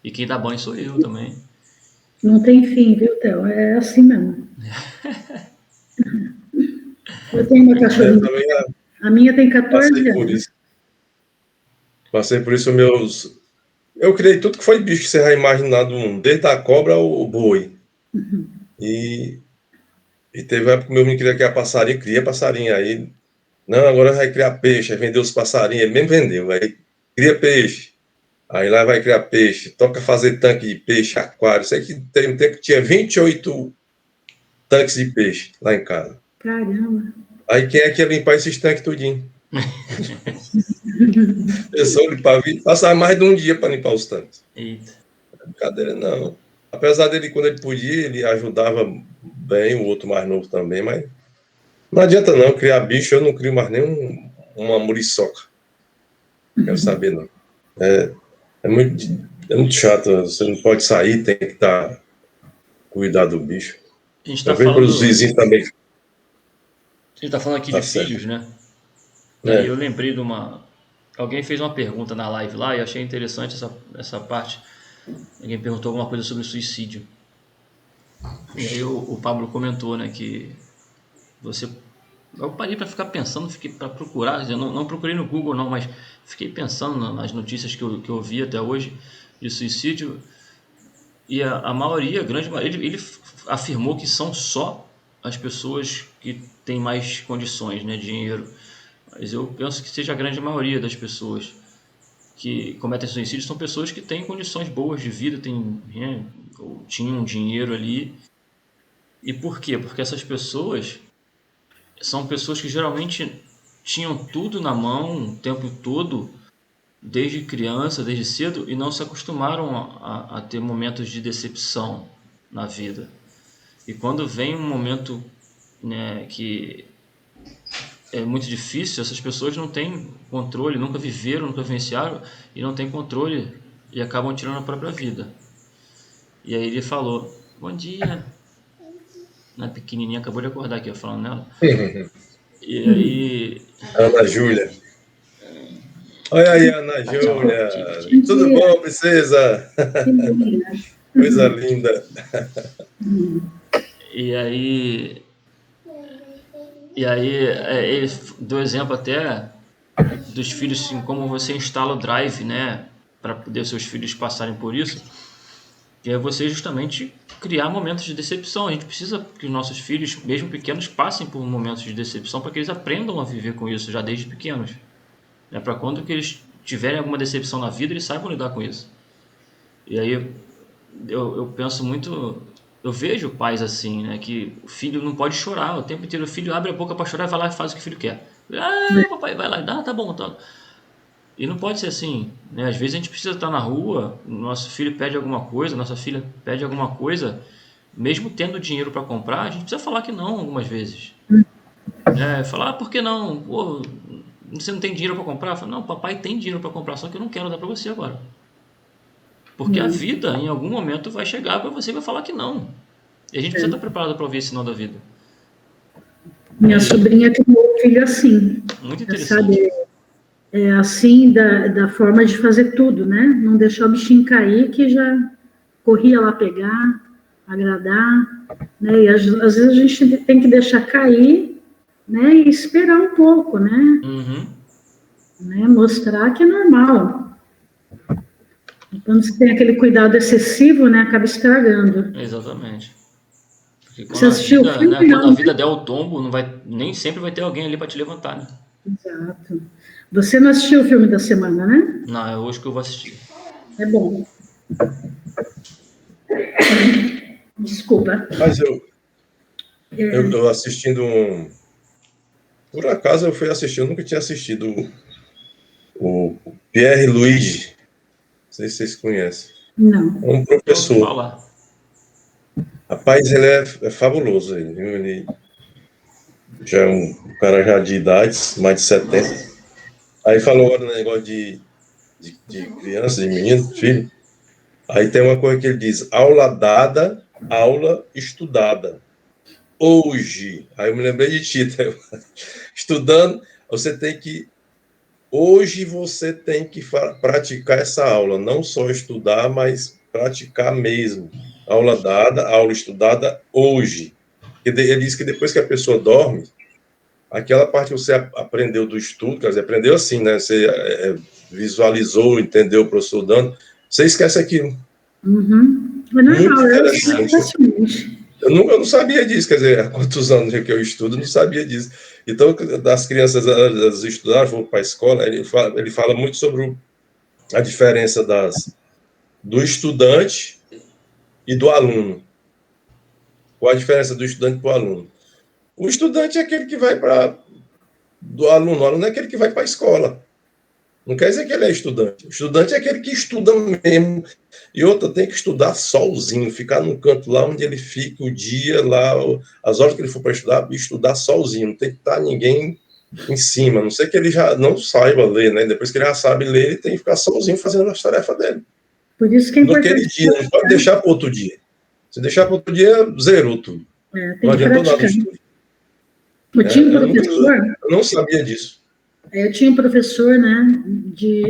E quem dá banho sou eu também. Não tem fim, viu, Theo? É assim mesmo. Eu tenho uma cachorrinha. A minha tem 14 anos. Passei por isso, meus... Eu criei tudo que foi bicho que você vai imaginar do mundo, desde a cobra ao boi. E teve uma época que meu menino queria criar passarinho, cria passarinho. Aí, não, agora vai criar peixe, aí vendeu os passarinhos, ele mesmo vendeu. Aí cria peixe, aí lá vai criar peixe, toca fazer tanque de peixe, aquário. Sei que tem um tempo que tinha 28 tanques de peixe lá em casa. Caramba. Aí quem é que ia limpar esses tanques tudinho? Eu só limpava, passava mais de um dia para limpar os tanques. Eita. Brincadeira, não. Apesar dele, quando ele podia, ele ajudava bem, o outro mais novo também, mas não adianta não criar bicho, eu não crio mais nem uma muriçoca. Quero saber, não. É muito chato, você não pode sair, tem que cuidar do bicho. A gente tá Eu vejo pelos vizinhos também. A gente tá falando aqui de filhos, né? E eu lembrei de uma... Alguém fez uma pergunta na live lá e eu achei interessante essa parte. Alguém perguntou alguma coisa sobre suicídio. E aí o Pablo comentou, né, que você... Eu parei para ficar pensando, fiquei para procurar, eu não procurei no Google não, mas fiquei pensando nas notícias que eu vi até hoje. de suicídio, e a maioria, a grande maioria, ele afirmou que são só as pessoas que têm mais condições, né, dinheiro. Mas eu penso que seja a grande maioria das pessoas que cometem suicídio são pessoas que têm condições boas de vida, né, ou tinham dinheiro ali. E por quê? Porque essas pessoas são pessoas que geralmente tinham tudo na mão o tempo todo, desde criança, desde cedo, e não se acostumaram a ter momentos de decepção na vida. E quando vem um momento, né, que é muito difícil, essas pessoas não têm controle, nunca viveram, nunca vivenciaram, e não têm controle, e acabam tirando a própria vida. E aí ele falou, bom dia. A pequenininha acabou de acordar aqui, eu falando nela. E aí... Ana Júlia. Olha aí, Ana Júlia. Tudo bom, princesa? Coisa linda. E aí ele deu exemplo até dos filhos, assim, como você instala o Drive, né, para poder seus filhos passarem por isso, que é você justamente criar momentos de decepção. A gente precisa que os nossos filhos, mesmo pequenos, passem por momentos de decepção para que eles aprendam a viver com isso já desde pequenos. É para quando que eles tiverem alguma decepção na vida, eles saibam lidar com isso. E aí eu penso muito, eu vejo pais assim, né, que o filho não pode chorar o tempo inteiro, o filho abre a boca para chorar e vai lá e faz o que o filho quer. Papai, vai lá, tá bom, tá. E não pode ser assim, né? Às vezes a gente precisa estar na rua, nosso filho pede alguma coisa, nossa filha pede alguma coisa, mesmo tendo dinheiro para comprar, a gente precisa falar que não algumas vezes. Falar, por que não? Pô, você não tem dinheiro para comprar? Falo, não, papai tem dinheiro para comprar, só que eu não quero dar para você agora. Porque a vida, em algum momento, vai chegar para você e vai falar que não. E a gente precisa estar preparado para ouvir esse não da vida. Minha sobrinha tem um filho assim. Muito interessante. Sabe? Assim, da forma de fazer tudo, né? Não deixar o bichinho cair, que já corria lá pegar, agradar, né? E às vezes a gente tem que deixar cair, né? E esperar um pouco, né? Né? Mostrar que é normal. Quando você tem aquele cuidado excessivo, né? Acaba estragando. Exatamente. Porque Você assistiu o filme? né, quando a vida der o tombo, nem sempre vai ter alguém ali para te levantar, né? Exato. Você não assistiu o filme da semana, né? Não, é hoje que eu vou assistir. É bom. Desculpa. Mas eu assistindo por acaso eu fui assistir, eu nunca tinha assistido o Pierre Luigi. Não sei se vocês conhecem. Não. É um professor. Vamos falar. Rapaz, ele é fabuloso. Ele já é um cara já de idade, mais de 70. Aí falou agora no negócio de criança, de menino, filho. Aí tem uma coisa que ele diz, aula dada, aula estudada. Hoje, aí eu me lembrei de ti, estudando, hoje você tem que praticar essa aula, não só estudar, mas praticar mesmo. Aula dada, aula estudada, hoje. Ele diz que depois que a pessoa dorme, aquela parte que você aprendeu do estudo, quer dizer, aprendeu assim, né? Você visualizou, entendeu o professor dando, você esquece aquilo. Muito interessante. Eu não sabia disso, quer dizer, há quantos anos que eu estudo, eu não sabia disso. Então, das crianças, elas estudaram, vão para a escola, ele fala muito sobre a diferença do estudante e do aluno. Qual a diferença do estudante para o aluno? O estudante é aquele que vai do aluno. O aluno é aquele que vai para a escola. Não quer dizer que ele é estudante. O estudante é aquele que estuda mesmo. E outra, tem que estudar sozinho, ficar num canto lá onde ele fica o dia, lá, as horas que ele for para estudar sozinho. Não tem que estar ninguém em cima. A não sei que ele já não saiba ler, né? Depois que ele já sabe ler, ele tem que ficar sozinho fazendo as tarefas dele. Por isso que é importante. Naquele dia, não pode deixar para outro dia. Se deixar para outro dia, zerou tudo. Não adiantou nada o estudo. Eu tinha um professor. Eu não sabia disso. Eu tinha um professor, né,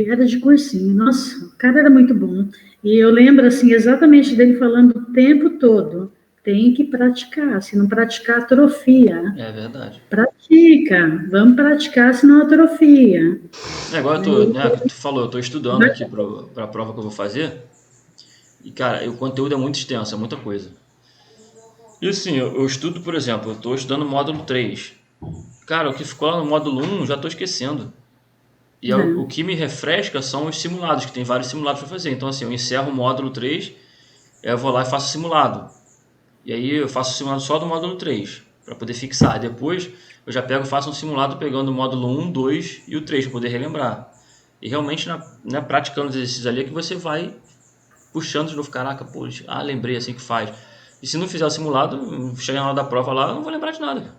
era de cursinho. Nossa, o cara era muito bom. E eu lembro, assim, exatamente dele falando o tempo todo. Tem que praticar. Se não praticar, atrofia. É verdade. Pratica. Vamos praticar, senão atrofia. Agora tu falou, eu estou estudando aqui para a prova que eu vou fazer. E, cara, o conteúdo é muito extenso, é muita coisa. E assim, eu estudo, por exemplo, eu estou estudando o módulo 3. Cara, o que ficou lá no módulo 1, já estou esquecendo. E o que me refresca são os simulados, que tem vários simulados para fazer. Então, assim, eu encerro o módulo 3, eu vou lá e faço o simulado. E aí eu faço o simulado só do módulo 3, para poder fixar. Depois eu já pego e faço um simulado pegando o módulo 1, 2 e o 3, para poder relembrar. E realmente, praticando os exercícios ali, é que você vai puxando de novo. Caraca, pô, lembrei assim que faz. E se não fizer o simulado, chegar na hora da prova lá, eu não vou lembrar de nada.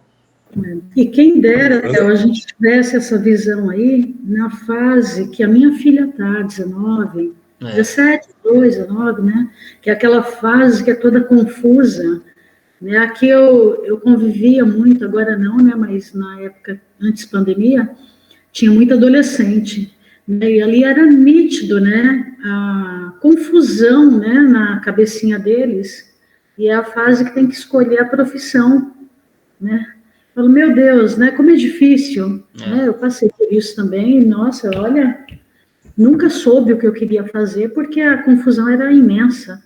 E quem dera a gente tivesse essa visão aí na fase que a minha filha está, 19, 17, 2, 19, né? Que é aquela fase que é toda confusa. Né? Aqui eu convivia muito, agora não, né? Mas na época, antes da pandemia, tinha muito adolescente. Né? E ali era nítido, né? A confusão, né? Na cabecinha deles. E é a fase que tem que escolher a profissão, né? Eu falo, meu Deus, né? Como é difícil, né? Eu passei por isso também. Nossa, olha, nunca soube o que eu queria fazer porque a confusão era imensa,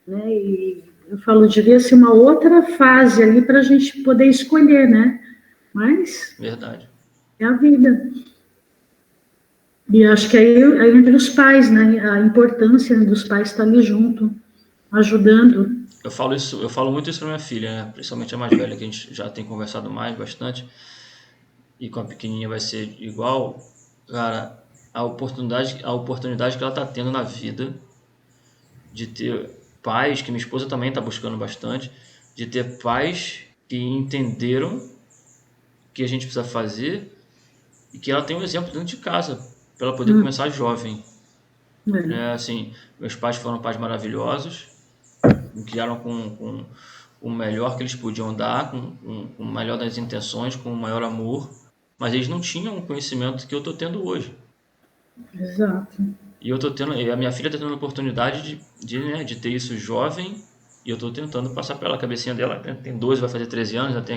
né? E eu falo, devia ser uma outra fase ali para a gente poder escolher, né? Mas verdade. É a vida. E acho que aí entre os pais, né? A importância dos pais estar ali junto, ajudando. Eu falo muito isso para minha filha, né? Principalmente a mais velha, que a gente já tem conversado mais bastante. E com a pequenininha vai ser igual. Cara, a oportunidade que ela tá tendo na vida de ter pais, que minha esposa também está buscando bastante, de ter pais que entenderam o que a gente precisa fazer e que ela tem um exemplo dentro de casa para ela poder começar jovem. Assim, meus pais foram pais maravilhosos, me criaram com o melhor que eles podiam dar, com o melhor das intenções, com o maior amor, mas eles não tinham o conhecimento que eu estou tendo hoje. Exato. E a minha filha está tendo a oportunidade de ter isso jovem, e eu estou tentando passar pela cabecinha dela. Tem 12, vai fazer 13 anos, já tá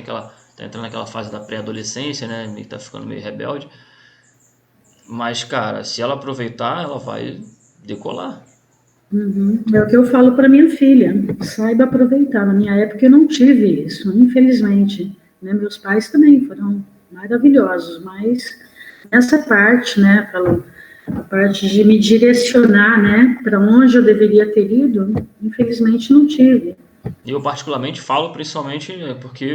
entrando naquela fase da pré-adolescência, né? Tá ficando meio rebelde. Mas, cara, se ela aproveitar, ela vai decolar. É o que eu falo para minha filha, saiba aproveitar. Na minha época eu não tive isso, infelizmente. Né? Meus pais também foram maravilhosos, mas nessa parte, né, a parte de me direcionar, né, para onde eu deveria ter ido, infelizmente não tive. Eu particularmente falo principalmente porque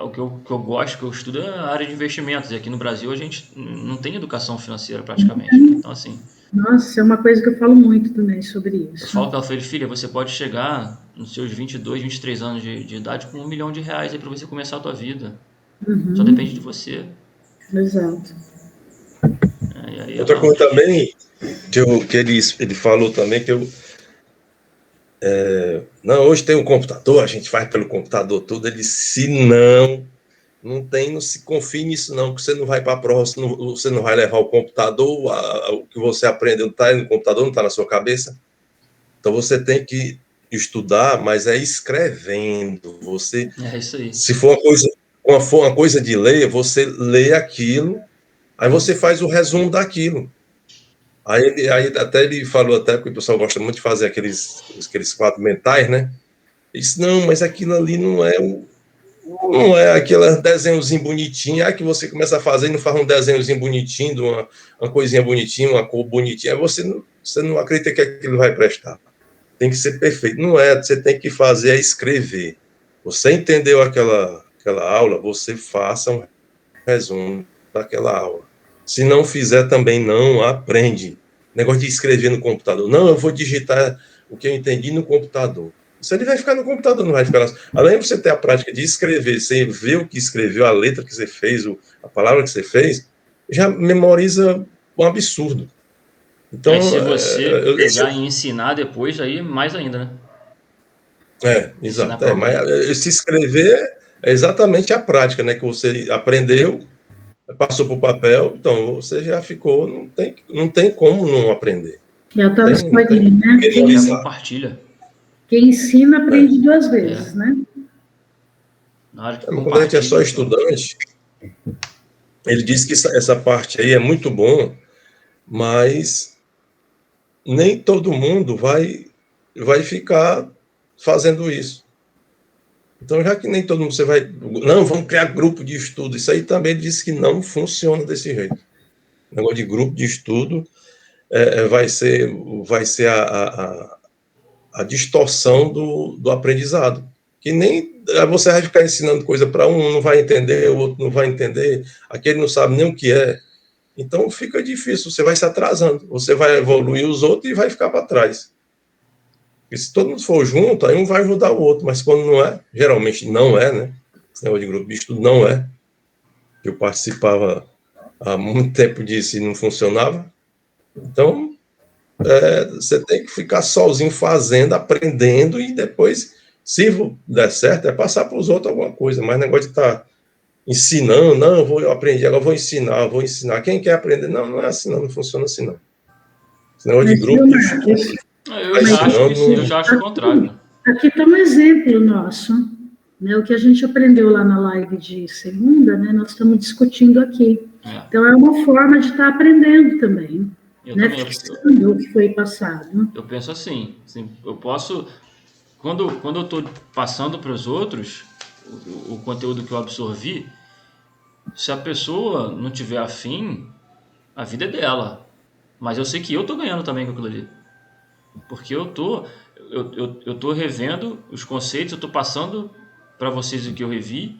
o que eu gosto, que eu estudo é a área de investimentos. E aqui no Brasil a gente não tem educação financeira praticamente. Então, assim... Nossa, é uma coisa que eu falo muito também sobre isso. Eu falo para ela, filha, você pode chegar nos seus 22, 23 anos de idade com R$1 milhão aí para você começar a tua vida. Só depende de você. Exato. Outra coisa também que ele falou também que não, hoje tem um computador, a gente faz pelo computador tudo. Ele disse, não tem, não se confie nisso não, porque você não vai para a prova, você não vai levar o computador, o que você aprendeu não está no computador, não está na sua cabeça. Então você tem que estudar, mas é escrevendo. Você, isso aí. Se for uma coisa de ler, você lê aquilo, aí você faz o resumo daquilo. Aí até ele falou, até porque o pessoal gosta muito de fazer aqueles quadros mentais, né? Ele disse, não, mas aquilo ali não é aquele desenhozinho bonitinho, que você começa a fazer e não faz um desenhozinho bonitinho, de uma coisinha bonitinha, uma cor bonitinha, aí você não acredita que aquilo vai prestar. Tem que ser perfeito. Não é, você tem que fazer escrever. Você entendeu aquela aula, você faça um resumo daquela aula. Se não fizer, também não aprende. Negócio de escrever no computador. Não, eu vou digitar o que eu entendi no computador. Isso ele vai ficar no computador, não vai ficar. Além de você ter a prática de escrever, você ver o que escreveu, a letra que você fez, a palavra que você fez, já memoriza um absurdo. Então, se você pegar e ensinar depois, aí mais ainda, né? Exato. Mas se escrever é exatamente a prática, né? Que você aprendeu, passou para o papel, então você já ficou, não tem como não aprender. É a tal historinha, né? Quem compartilha. Quem ensina aprende 2 vezes, né? Na hora que quando a gente é só estudante, ele disse que essa parte aí é muito bom, mas nem todo mundo vai vai ficar fazendo isso. Então, já que nem todo mundo você vai... Não, vamos criar grupo de estudo. Isso aí também diz que não funciona desse jeito. O negócio de grupo de estudo vai ser a distorção do aprendizado. Que nem você vai ficar ensinando coisa para um, não vai entender, o outro não vai entender, aquele não sabe nem o que é. Então, fica difícil, você vai se atrasando. Você vai evoluir os outros e vai ficar para trás. Porque se todo mundo for junto, aí um vai ajudar o outro, mas quando não é, geralmente não é, né? Esse negócio de grupo de estudo não é. Eu participava há muito tempo disso e não funcionava. Então, você tem que ficar sozinho fazendo, aprendendo, e depois, se der certo, é passar para os outros alguma coisa. Mas negócio de estar ensinando, não, eu aprendi, agora vou ensinar. Quem quer aprender? Não, não é assim, não funciona assim, não. Esse negócio de grupo de estudo. Eu já acho o contrário. Né? Aqui está um exemplo nosso, né? O que a gente aprendeu lá na live de segunda, né? Nós estamos discutindo aqui. Então, é uma forma de estar aprendendo também. Né? Fixando o que foi passado. Eu penso assim, eu posso... Quando eu estou passando para os outros o conteúdo que eu absorvi, se a pessoa não tiver afim, a vida é dela. Mas eu sei que eu estou ganhando também com aquilo ali. Porque eu tô revendo os conceitos, eu estou passando para vocês o que eu revi,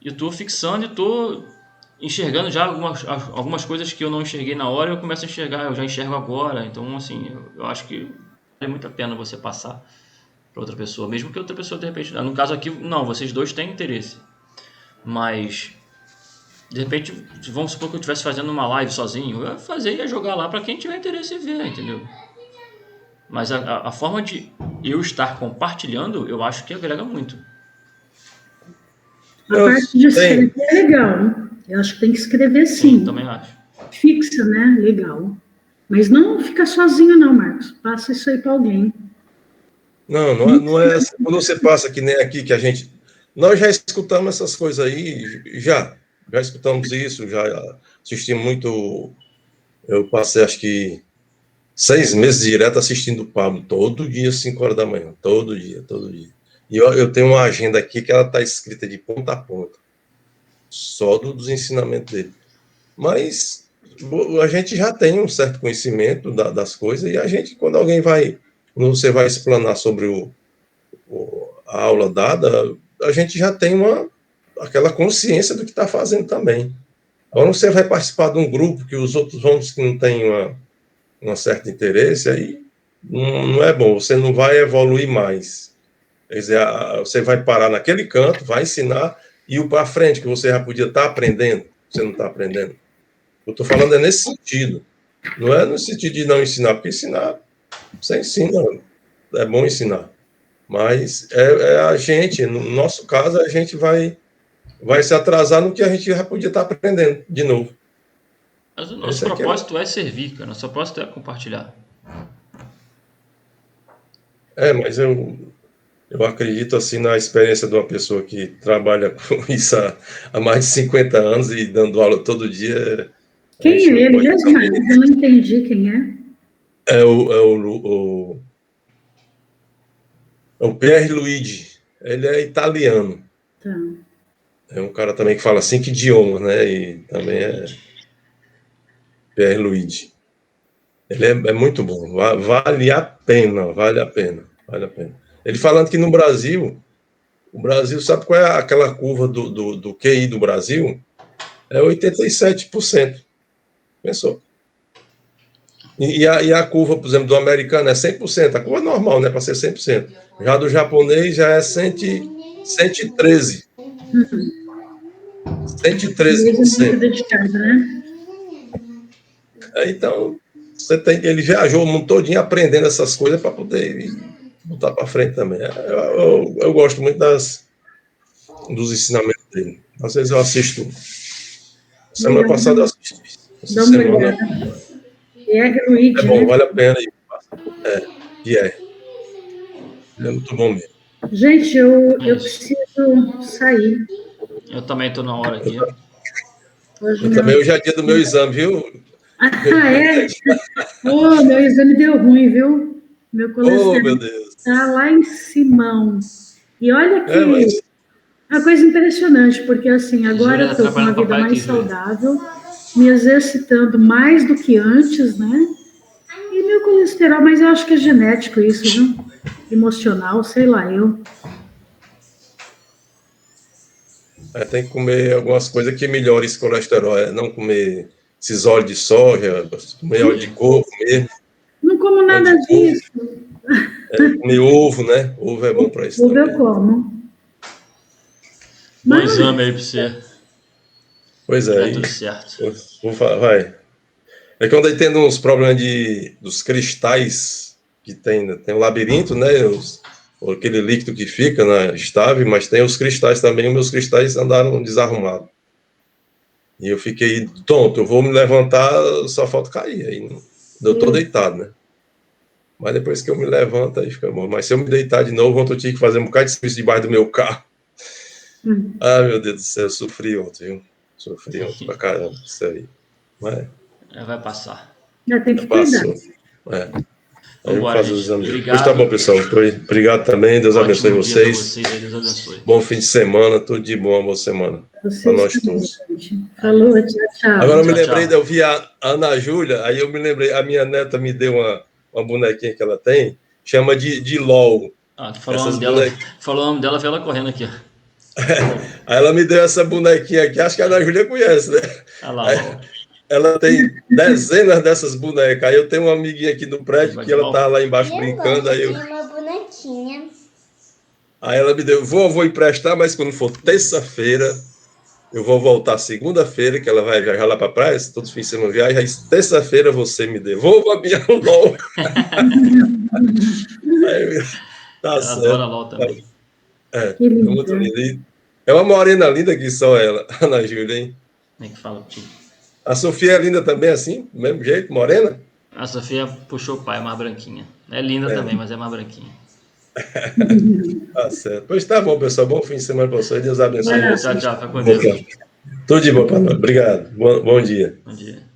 e eu estou fixando e estou enxergando já algumas coisas que eu não enxerguei na hora, eu começo a enxergar, eu já enxergo agora. Então, assim, eu acho que vale muito a pena você passar para outra pessoa, mesmo que outra pessoa de repente, no caso aqui, não, vocês dois têm interesse, mas de repente, vamos supor que eu estivesse fazendo uma live sozinho, eu ia fazer e ia jogar lá para quem tiver interesse em ver, entendeu? Mas a forma de eu estar compartilhando, eu acho que agrega muito. A parte de escrever é legal. Eu acho que tem que escrever sim. Eu também acho. Fixa, né? Legal. Mas não fica sozinho não, Marcos. Passa isso aí para alguém. Não é assim. Quando você passa que nem aqui, que a gente... Nós já escutamos essas coisas aí, já escutamos isso, já assistimos muito... Eu passei, acho que 6 meses direto assistindo o Pablo, todo dia, 5 horas da manhã, todo dia. E eu tenho uma agenda aqui que ela está escrita de ponta a ponta, só dos ensinamentos dele. Mas a gente já tem um certo conhecimento das coisas, e a gente, quando você vai explanar sobre a aula dada, a gente já tem aquela consciência do que está fazendo também. Agora você vai participar de um grupo que os outros vamos que não têm um certo interesse, aí não é bom, você não vai evoluir mais. Quer dizer, você vai parar naquele canto, vai ensinar, e o para frente, que você já podia estar aprendendo, você não está aprendendo. Eu estou falando nesse sentido. Não é no sentido de não ensinar, porque ensinar, você ensina, é bom ensinar. Mas a gente, no nosso caso, a gente vai se atrasar no que a gente já podia estar aprendendo de novo. Mas o nosso propósito é servir, cara. Nosso propósito é compartilhar. Mas eu acredito assim na experiência de uma pessoa que trabalha com isso há mais de 50 anos e dando aula todo dia. Quem é ele mesmo? Eu não entendi quem é. É o Pierre Luigi. Ele é italiano. Tá. É um cara também que fala 5 idiomas, né? E também é Pierre Luigi. Ele é muito bom. Vale a pena. Ele falando que no Brasil, o Brasil, sabe qual é aquela curva do QI do Brasil? É 87%. Pensou? E a curva, por exemplo, do americano é 100%. A curva é normal, né? Para ser 100%. Já do japonês já é 113%. 113%. Né? Então, ele viajou o mundo todinho aprendendo essas coisas para poder botar para frente também. Eu gosto muito dos ensinamentos dele. Às vezes eu assisto. Semana passada eu assisti. Essa semana. É bom, vale a pena. Ele é muito bom mesmo. Gente, eu preciso sair. Eu também estou na hora aqui. Hoje é dia do meu exame, viu? É? Meu exame deu ruim, viu? Meu colesterol. Meu Deus. está lá em Simão. E olha que mas é uma coisa impressionante, porque assim, agora eu estou com uma vida mais saudável, me exercitando mais do que antes, né? E meu colesterol, mas eu acho que é genético isso, viu? Emocional, sei lá, eu. tem que comer algumas coisas que melhorem esse colesterol. Não comer esses óleos de soja, comer óleo de coco mesmo. Não como Óleo nada de coco, disso. comer ovo, né? Ovo é bom para isso Ovo eu também. como. Bom Mas, exame aí pra você. Pois Vai é, dar tudo certo. vai. É que eu andei tendo uns problemas dos cristais que tem, né? Tem o labirinto, né? Aquele líquido que fica na estave, mas tem os cristais também. Os meus cristais andaram desarrumados. E eu fiquei tonto. Eu vou me levantar, só falta cair. Aí eu tô deitado, né? Mas depois que eu me levanto, aí fica bom. Mas se eu me deitar de novo, ontem eu tinha que fazer um bocado de serviço debaixo do meu carro. Ah, meu Deus do céu, eu sofri ontem, viu? Sofri ontem pra caramba, isso aí. Mas Vai passar. já tem que cuidar. passou. Aí eu vou Vambora, fazer o gente. exame. Pois Obrigado. tá bom, pessoal. Obrigado também. Deus abençoe Ótimo dia pra vocês. vocês. Deus abençoe. Bom fim de semana. Tudo de bom, boa semana. Para Vocês nós também, todos. gente. Falou, tchau, tchau. Agora eu me Tchau, lembrei, tchau. eu vi a Ana Júlia, aí eu me lembrei, a minha neta me deu uma bonequinha que ela tem, chama de LOL. Ah, tu falou o Essas nome dela. bonequinhas. Falou o nome dela, veio ela correndo aqui, ó. Aí ela me deu essa bonequinha aqui, acho que a Ana Júlia conhece, né? Olha lá, Aí LOL. ela tem dezenas dessas bonecas. Aí eu tenho uma amiguinha aqui no prédio que ela tá lá embaixo brincando. Eu tenho uma bonequinha. Aí ela me deu, vou emprestar, mas quando for terça-feira, eu vou voltar segunda-feira, que ela vai viajar lá para praia, todos os fins de semana viagem, aí terça-feira você me devolva a minha LOL. Aí, tá Ela adora certo. LOL também. Que É muito linda. lindo. É uma morena linda que só ela, Ana Júlia, hein? Como é que fala contigo? A Sofia é linda também, assim, do mesmo jeito, morena? A Sofia puxou o pai, é mais branquinha. É linda também, mas é mais branquinha. Tá certo. Pois tá bom, pessoal. Bom fim de semana para vocês. Deus abençoe Valeu, vocês. tchau, tchau. Fica com Deus. Tudo de bom para nós. Obrigado. Bom dia. Bom dia.